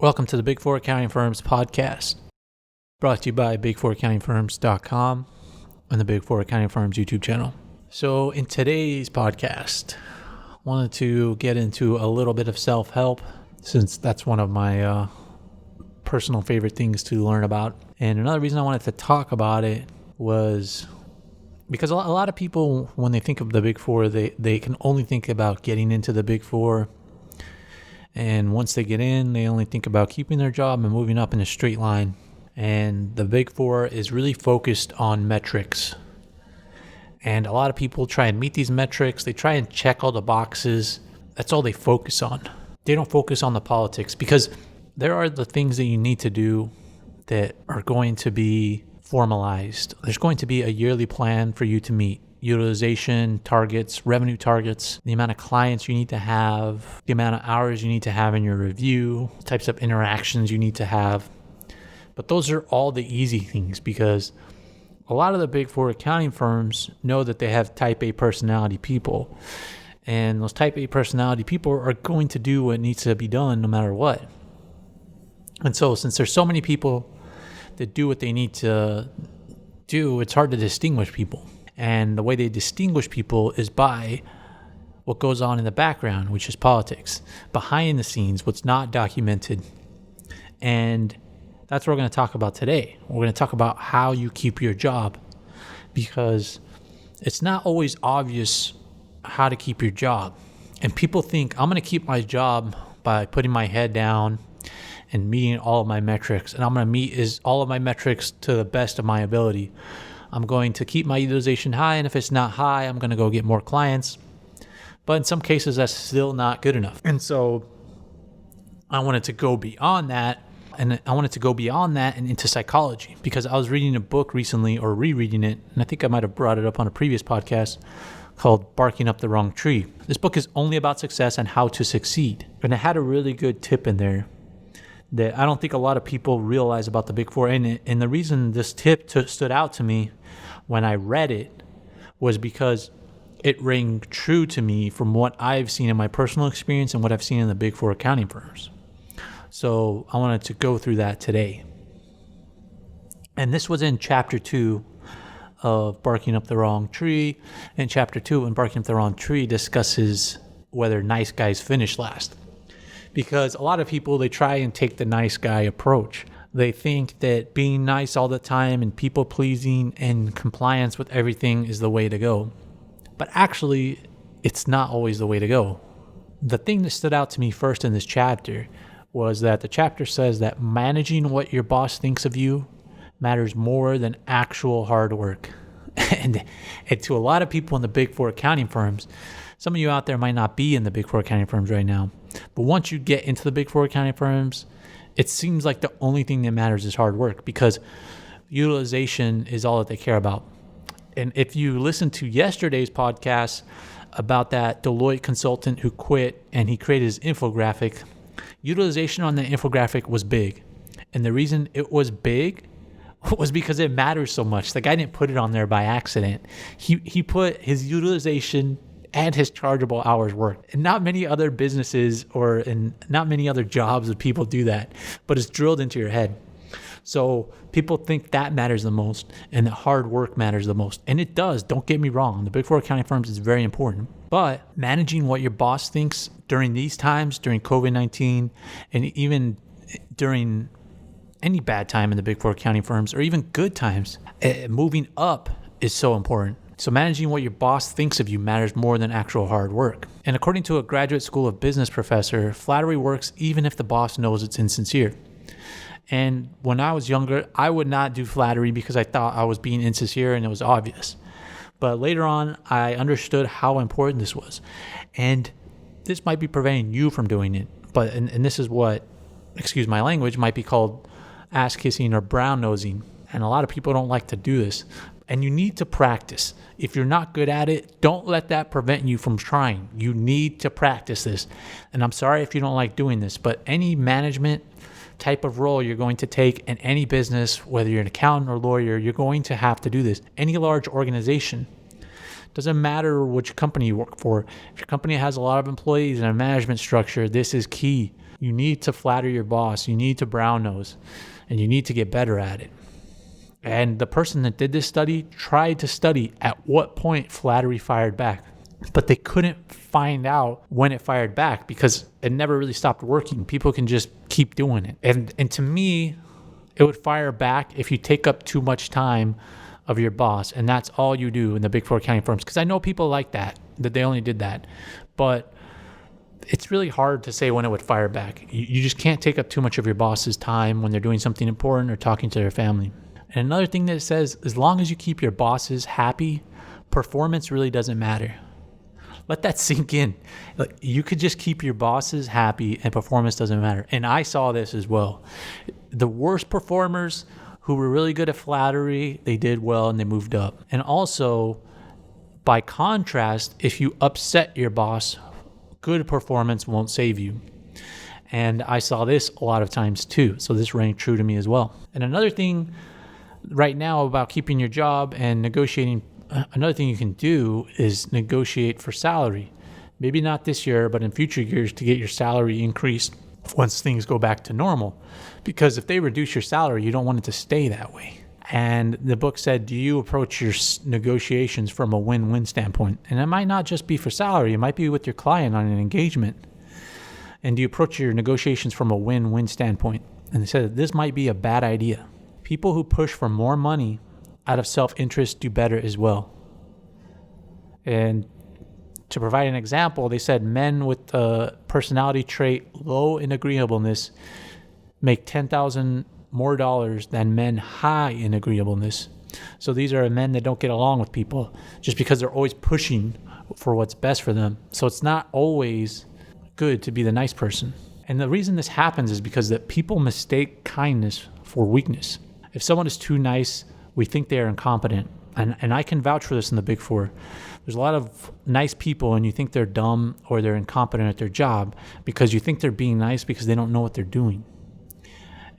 Welcome to the Big Four Accounting Firms podcast, brought to you by big4accountingfirms.com and the Big Four Accounting Firms YouTube channel. So in today's podcast, I wanted to get into a little bit of self-help, since that's one of my personal favorite things to learn about. And another reason I wanted to talk about it was because a lot of people, when they think of the Big Four, they can only think about getting into the Big Four. And once they get in, they only think about keeping their job and moving up in a straight line. And the Big Four is really focused on metrics. And a lot of people try and meet these metrics. They try and check all the boxes. That's all they focus on. They don't focus on the politics, because there are the things that you need to do that are going to be formalized. There's going to be a yearly plan for you to meet. Utilization targets, revenue targets, the amount of clients you need to have, the amount of hours you need to have in your review, types of interactions you need to have. But those are all the easy things, because a lot of the Big Four accounting firms know that they have type A personality people. And those type A personality people are going to do what needs to be done no matter what. And so since there's so many people that do what they need to do, it's hard to distinguish people. And the way they distinguish people is by what goes on in the background, which is politics, behind the scenes, what's not documented. And that's what we're going to talk about today. We're going to talk about how you keep your job, because it's not always obvious how to keep your job. And people think, I'm going to keep my job by putting my head down and meeting all of my metrics. And I'm going to meet all of my metrics to the best of my ability. I'm going to keep my utilization high, and if it's not high, I'm going to go get more clients. But in some cases, that's still not good enough. And so I wanted to go beyond that, and into psychology, because I was reading a book recently, or rereading it, and I think I might have brought it up on a previous podcast, called Barking Up the Wrong Tree. This book is only about success and how to succeed. And it had a really good tip in there that I don't think a lot of people realize about the Big Four. And the reason this tip stood out to me when I read it was because it rang true to me from what I've seen in my personal experience and what I've seen in the Big Four accounting firms. So I wanted to go through that today. And this was in Chapter 2 of Barking Up the Wrong Tree. And Chapter 2 in Barking Up the Wrong Tree discusses whether nice guys finish last. Because a lot of people, they try and take the nice guy approach. They think that being nice all the time and people pleasing and compliance with everything is the way to go. But actually, it's not always the way to go. The thing that stood out to me first in this chapter was that the chapter says that managing what your boss thinks of you matters more than actual hard work. And to a lot of people in the Big Four accounting firms, some of you out there might not be in the Big Four accounting firms right now, but once you get into the Big Four accounting firms, it seems like the only thing that matters is hard work, because utilization is all that they care about. And if you listen to yesterday's podcast about that Deloitte consultant who quit and he created his infographic, utilization on the infographic was big. And the reason it was big was because it matters so much. The guy didn't put it on there by accident. He put his utilization and his chargeable hours worked. And not many other businesses and not many other jobs would people do that, but it's drilled into your head. So people think that matters the most and that hard work matters the most. And it does, don't get me wrong. The Big Four accounting firms is very important. But managing what your boss thinks during these times, during COVID-19, and even during any bad time in the Big Four accounting firms, or even good times, moving up is so important. So managing what your boss thinks of you matters more than actual hard work. And according to a graduate school of business professor, flattery works even if the boss knows it's insincere. And when I was younger, I would not do flattery because I thought I was being insincere and it was obvious. But later on, I understood how important this was. And this might be preventing you from doing it. But and this is what, excuse my language, might be called ass kissing or brown nosing. And a lot of people don't like to do this. And you need to practice. If you're not good at it, don't let that prevent you from trying. You need to practice this. And I'm sorry if you don't like doing this, but any management type of role you're going to take in any business, whether you're an accountant or lawyer, you're going to have to do this. Any large organization. Doesn't matter which company you work for. If your company has a lot of employees and a management structure, this is key. You need to flatter your boss. You need to brown nose, and you need to get better at it. And the person that did this study tried to study at what point flattery fired back, but they couldn't find out when it fired back because it never really stopped working. People can just keep doing it. And to me, it would fire back if you take up too much time of your boss, and that's all you do in the Big Four accounting firms. Because I know people like that they only did that. But it's really hard to say when it would fire back. You just can't take up too much of your boss's time when they're doing something important or talking to their family. And another thing that it says, as long as you keep your bosses happy, performance really doesn't matter. Let that sink in. Like, you could just keep your bosses happy and performance doesn't matter. And I saw this as well. The worst performers who were really good at flattery, they did well and they moved up. And also, by contrast, if you upset your boss, good performance won't save you. And I saw this a lot of times too. So this rang true to me as well. And another thing right now about keeping your job and negotiating, another thing you can do is negotiate for salary. Maybe not this year, but in future years to get your salary increased once things go back to normal. Because if they reduce your salary, you don't want it to stay that way. And the book said, do you approach your negotiations from a win-win standpoint? And it might not just be for salary. It might be with your client on an engagement. And do you approach your negotiations from a win-win standpoint? And they said this might be a bad idea. People who push for more money out of self-interest do better as well. And to provide an example, they said men with the personality trait low in agreeableness make $10,000 more dollars than men high in agreeableness. So these are men that don't get along with people just because they're always pushing for what's best for them. So it's not always good to be the nice person. And the reason this happens is because that people mistake kindness for weakness. If someone is too nice, we think they are incompetent. And I can vouch for this in the Big Four. There's a lot of nice people and you think they're dumb or they're incompetent at their job because you think they're being nice because they don't know what they're doing.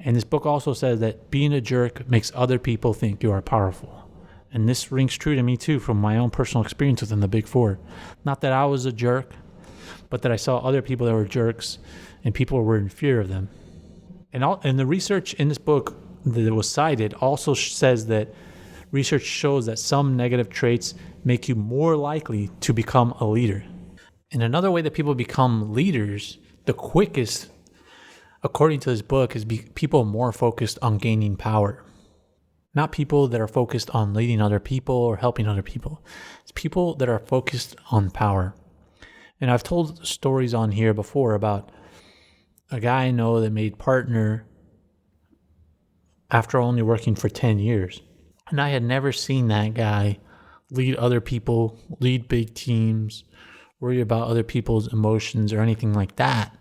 And this book also says that being a jerk makes other people think you are powerful. And this rings true to me too from my own personal experience within the Big Four. Not that I was a jerk, but that I saw other people that were jerks and people were in fear of them. And the research in this book that was cited also says that research shows that some negative traits make you more likely to become a leader. And another way that people become leaders, the quickest, according to this book, is people more focused on gaining power. Not people that are focused on leading other people or helping other people. It's people that are focused on power. And I've told stories on here before about a guy I know that made partner after only working for 10 years. And I had never seen that guy lead other people, lead big teams, worry about other people's emotions or anything like that.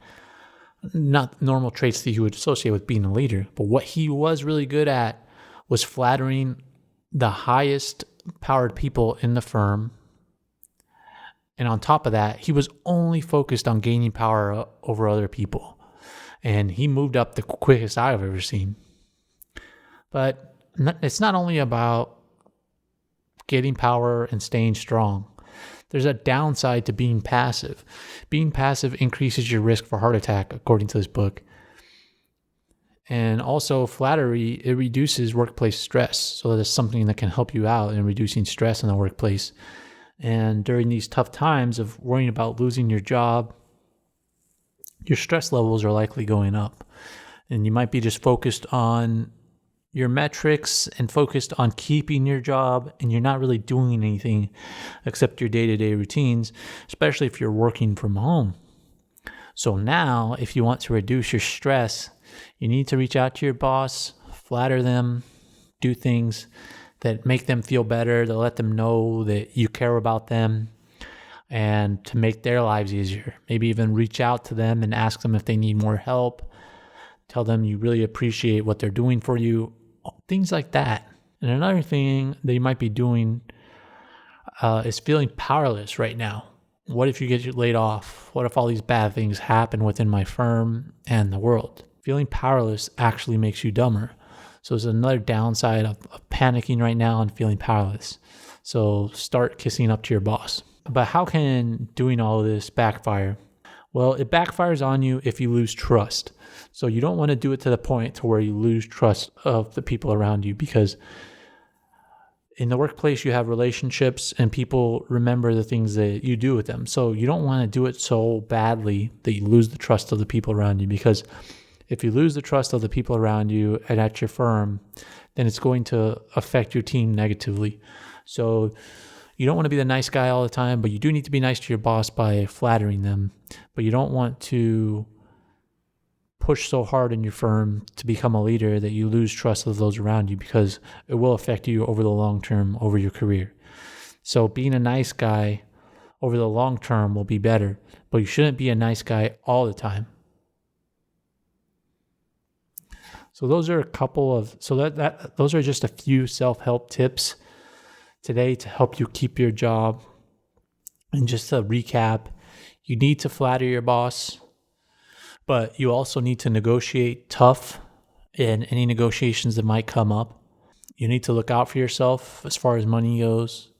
Not normal traits that you would associate with being a leader. But what he was really good at was flattering the highest powered people in the firm. And on top of that, he was only focused on gaining power over other people. And he moved up the quickest I've ever seen. But it's not only about getting power and staying strong. There's a downside to being passive. Being passive increases your risk for heart attack, according to this book. And also flattery, it reduces workplace stress. So that's something that can help you out in reducing stress in the workplace. And during these tough times of worrying about losing your job, your stress levels are likely going up. And you might be just focused on your metrics and focused on keeping your job, and you're not really doing anything except your day-to-day routines, especially if you're working from home. So now, if you want to reduce your stress, you need to reach out to your boss, flatter them, do things that make them feel better, to let them know that you care about them, and to make their lives easier. Maybe even reach out to them and ask them if they need more help. Tell them you really appreciate what they're doing for you. Things like that. And another thing that you might be doing is feeling powerless right now. What if you get laid off? What if all these bad things happen within my firm and the world? Feeling powerless actually makes you dumber. So there's another downside of panicking right now and feeling powerless. So start kissing up to your boss. But how can doing all of this backfire? Well, it backfires on you if you lose trust. So you don't want to do it to the point to where you lose trust of the people around you, because in the workplace, you have relationships and people remember the things that you do with them. So you don't want to do it so badly that you lose the trust of the people around you, because if you lose the trust of the people around you and at your firm, then it's going to affect your team negatively. So you don't want to be the nice guy all the time, but you do need to be nice to your boss by flattering them. But you don't want to push so hard in your firm to become a leader that you lose trust of those around you, because it will affect you over the long term, over your career. So being a nice guy over the long term will be better, but you shouldn't be a nice guy all the time. So those are those are just a few self-help tips today to help you keep your job. And just to recap, you need to flatter your boss, but you also need to negotiate tough in any negotiations that might come up. You need to look out for yourself as far as money goes.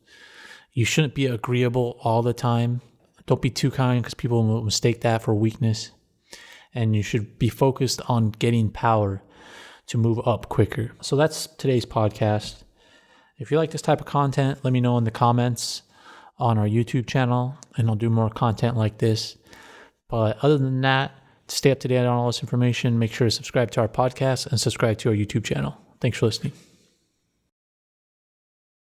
You shouldn't be agreeable all the time. Don't be too kind, because people will mistake that for weakness. And you should be focused on getting power to move up quicker. So that's today's podcast. If you like this type of content, let me know in the comments on our YouTube channel, and I'll do more content like this. But other than that, to stay up to date on all this information, make sure to subscribe to our podcast and subscribe to our YouTube channel. Thanks for listening.